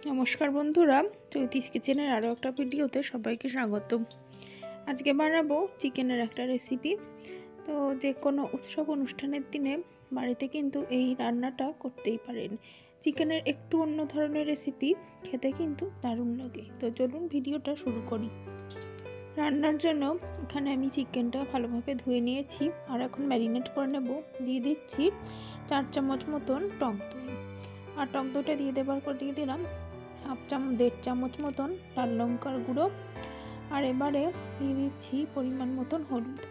নমস্কার বন্ধুরা, চৈতিস কিচেনের আরও একটা ভিডিওতে সবাইকে স্বাগত। আজকে বানাবো চিকেনের একটা রেসিপি। তো যে কোনো উৎসব অনুষ্ঠানের দিনে বাড়িতে কিন্তু এই রান্নাটা করতেই পারেন। চিকেনের একটু অন্য ধরনের রেসিপি, খেতে কিন্তু দারুণ লাগে। তো চলুন ভিডিওটা শুরু করি। রান্নার জন্য এখানে আমি চিকেনটা ভালোভাবে ধুয়ে নিয়েছি আর এখন ম্যারিনেট করে নেব। দিয়ে দিচ্ছি 4 চামচ মতন টক দই, আর টক দইটা দিয়ে দেওয়ার পর দিয়ে দিলাম 1.5 চামচ মতন লাল লঙ্কার গুঁড়ো। আর এবারে দিয়ে দিচ্ছি পরিমাণ মতন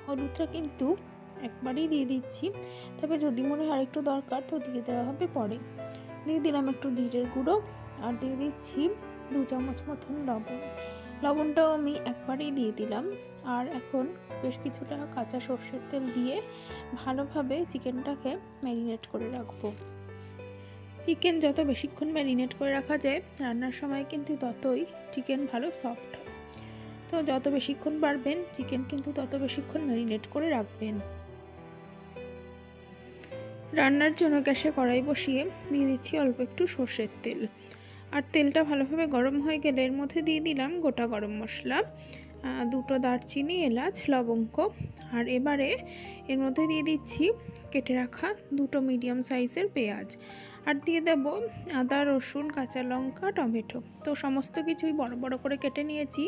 হলুদটা কিন্তু একবারেই দিয়ে দিচ্ছি, তবে যদি মনে হয় আরেকটু দরকার তো দিয়ে দেওয়া হবে পরে। দিয়ে দিলাম একটু জিরের গুঁড়ো আর দিয়ে দিচ্ছি 2 চামচ মতন লবণটাও আমি একবারেই দিয়ে দিলাম। আর এখন বেশ কিছুটা কাঁচা সর্ষের তেল দিয়ে ভালোভাবে চিকেনটাকে ম্যারিনেট করে রাখবো। চিকেন যত বেশিক্ষণ ম্যারিনেট করে রাখা যায় রান্নার সময় কিন্তু ততই চিকেন ভালো সফট হয়। তো যত বেশিক্ষণ পারবেন চিকেন কিন্তু তত বেশিক্ষণ ম্যারিনেট করে রাখবেন। রান্নার জন্য গ্যাসে কড়াই বসিয়ে দিয়ে দিচ্ছি অল্প একটু সর্ষের তেল। আর তেলটা ভালোভাবে গরম হয়ে গেলে এর মধ্যে দিয়ে দিলাম গোটা গরম মশলা, 2টো দারচিনি, এলাচ, লবঙ্গ। আর এবারে এর মধ্যে দিয়ে দিচ্ছি কেটে রাখা 2টো মিডিয়াম সাইজের পেঁয়াজ, আর দিয়ে দেব আদা, রসুন, কাঁচা লঙ্কা, টমেটো। তো সমস্ত কিছুই বড় বড় করে কেটে নিয়েছি।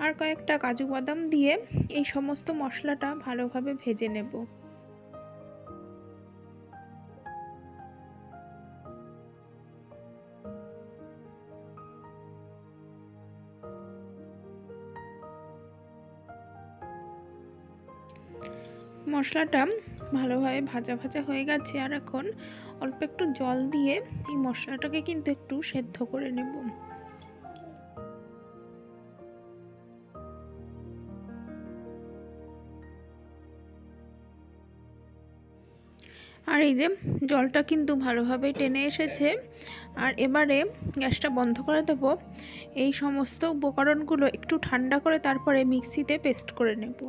আর কয়েকটা কাজু বাদাম দিয়ে এই সমস্ত মশলাটা ভালোভাবে ভেজে নেব। মশলাটা ভালোভাবে ভাজা ভাজা হয়ে গেছে, আর এখন অল্প একটু জল দিয়ে এই মশলাটাকে কিন্তু একটু সেদ্ধ করে নেব। আর এই যে জলটা কিন্তু ভালোভাবে টেনে এসেছে। আর এবারে গ্যাসটা বন্ধ করে দেব। এই সমস্ত উপকরণগুলো একটু ঠান্ডা করে তারপরে মিক্সিতে পেস্ট করে নেব।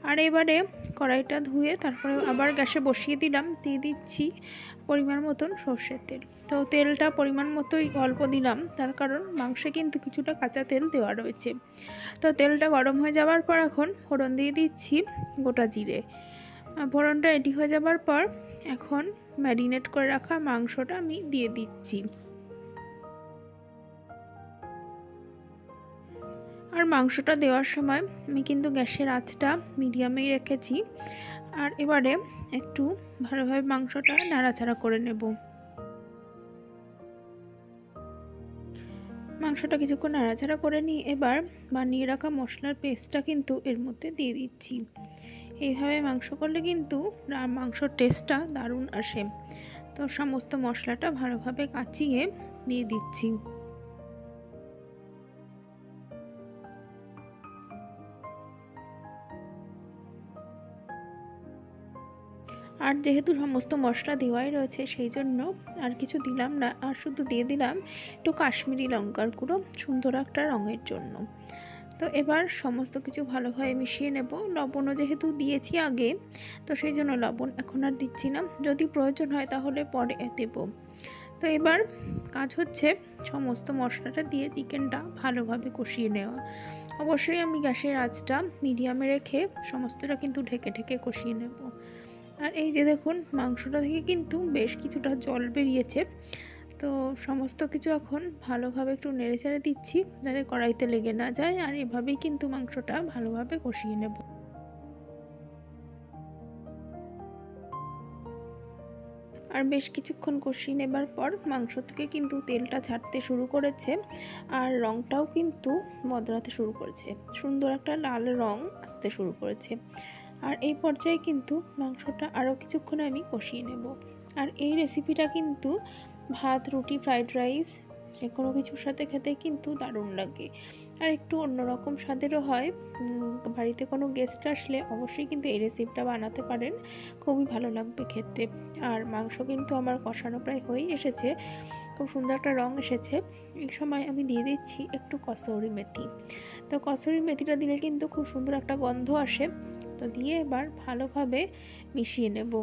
আর এবারে কড়াইটা ধুয়ে তারপরে আবার গ্যাসে বসিয়ে দিলাম। দিয়ে দিচ্ছি পরিমাণ মতন সর্ষের তেল। তো তেলটা পরিমাণ মতোই অল্প দিলাম, তার কারণ মাংসে কিন্তু কিছুটা কাঁচা তেল দেওয়া রয়েছে। তো তেলটা গরম হয়ে যাওয়ার পর এখন ফোড়ন দিয়ে দিচ্ছি গোটা জিরে। ফোড়নটা রেডি হয়ে যাবার পর এখন ম্যারিনেট করে রাখা মাংসটা আমি দিয়ে দিচ্ছি। আর মাংসটা দেওয়ার সময় আমি কিন্তু গ্যাসের আঁচটা মিডিয়ামেই রেখেছি। আর এবারে একটু ভালোভাবে মাংসটা নাড়াচাড়া করে নেব। মাংসটা কিছুক্ষণ নাড়াচাড়া করে নিয়ে এবার বানিয়ে রাখা মশলার পেস্টটা কিন্তু এর মধ্যে দিয়ে দিচ্ছি। এইভাবে মাংস করলে কিন্তু মাংসর টেস্টটা দারুণ আসে। তো সমস্ত মশলাটা ভালোভাবে কাচিয়ে দিয়ে দিচ্ছি। আর যেহেতু সমস্ত মশলা দেওয়াই রয়েছে সেই জন্য আর কিছু দিলাম না, আর শুধু দিয়ে দিলাম একটু কাশ্মীরি লঙ্কার গুঁড়ো সুন্দর একটা রঙের জন্য। তো এবার সমস্ত কিছু ভালোভাবে মিশিয়ে নেব। লবণও যেহেতু দিয়েছি আগে, তো সেই জন্য লবণ এখন আর দিচ্ছি না, যদি প্রয়োজন হয় তাহলে পরে দেব। তো এবার কাজ হচ্ছে সমস্ত মশলাটা দিয়ে চিকেনটা ভালোভাবে কষিয়ে নেওয়া। অবশ্যই আমি গ্যাসের আঁচটা মিডিয়ামে রেখে সমস্তটা কিন্তু ঢেকে ঢেকে কষিয়ে নেব। আর এই যে দেখুন মাংসটা থেকে কিন্তু বেশ কিছুটা জল বেরিয়েছে। তো সমস্ত কিছু এখন ভালোভাবে একটু নেড়েচেড়ে দিচ্ছি যাতে কড়াইতে লেগে না যায়। আর এভাবেই কিন্তু মাংসটা ভালোভাবে কষিয়ে নেব। আর বেশ কিছুক্ষণ কষিয়ে নেবার পর মাংস থেকে কিন্তু তেলটা ছাড়তে শুরু করেছে, আর রঙটাও কিন্তু বদলাতে শুরু করেছে, সুন্দর একটা লাল রঙ আসতে শুরু করেছে। আর এই পর্যায়ে কিন্তু মাংসটা আরও কিছুক্ষণ আমি কষিয়ে নেব। আর এই রেসিপিটা কিন্তু ভাত, রুটি, ফ্রাইড রাইস যে কোনো কিছুর সাথে খেতে কিন্তু দারুণ লাগে। আর একটু অন্যরকম স্বাদেরও হয়। বাড়িতে কোনো গেস্ট আসলে অবশ্যই কিন্তু এই রেসিপিটা বানাতে পারেন, খুবই ভালো লাগবে খেতে। আর মাংস কিন্তু আমার কষানো প্রায় হয়েই এসেছে, খুব সুন্দর একটা রঙ এসেছে। এই সময় আমি দিয়ে দিচ্ছি একটু কসুরি মেথি। তো কসুরি মেথিটা দিলে কিন্তু খুব সুন্দর একটা গন্ধ আসে। তো দিয়ে এবার ভালোভাবে মিশিয়ে নেব।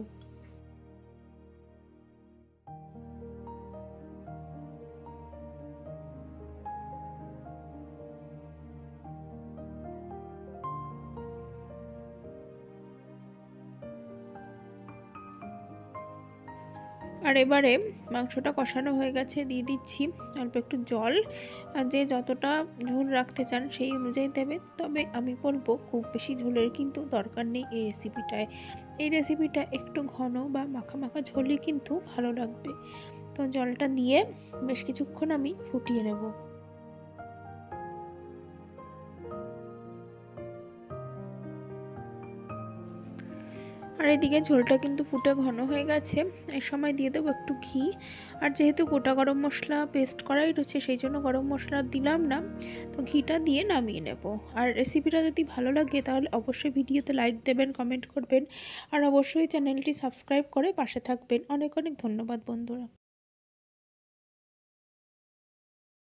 আর এবারে মাংসটা কষানো হয়ে গেছে, দিয়ে দিচ্ছি অল্প একটু জল। আর যে যতটা ঝোল রাখতে চান সেই অনুযায়ী দেবেন, তবে আমি বলবো খুব বেশি ঝোলের কিন্তু দরকার নেই এই রেসিপিটায়। এই রেসিপিটা একটু ঘন বা মাখা মাখা ঝোলই কিন্তু ভালো লাগবে। তো জলটা দিয়ে বেশ কিছুক্ষণ আমি ফুটিয়ে নেব। আর এদিকে ঝোলটা কিন্তু ফুটে ঘন হয়ে গেছে। এই সময় দিয়ে দেবো একটু ঘি। আর যেহেতু গোটা গরম মশলা পেস্ট করাই রয়েছে, সেই জন্য গরম মশলা দিলাম না। তো ঘিটা দিয়ে নামিয়ে নেব। আর রেসিপিটা যদি ভালো লাগে তাহলে অবশ্যই ভিডিওতে লাইক দেবেন, কমেন্ট করবেন, আর অবশ্যই চ্যানেলটি সাবস্ক্রাইব করে পাশে থাকবেন। অনেক অনেক ধন্যবাদ বন্ধুরা।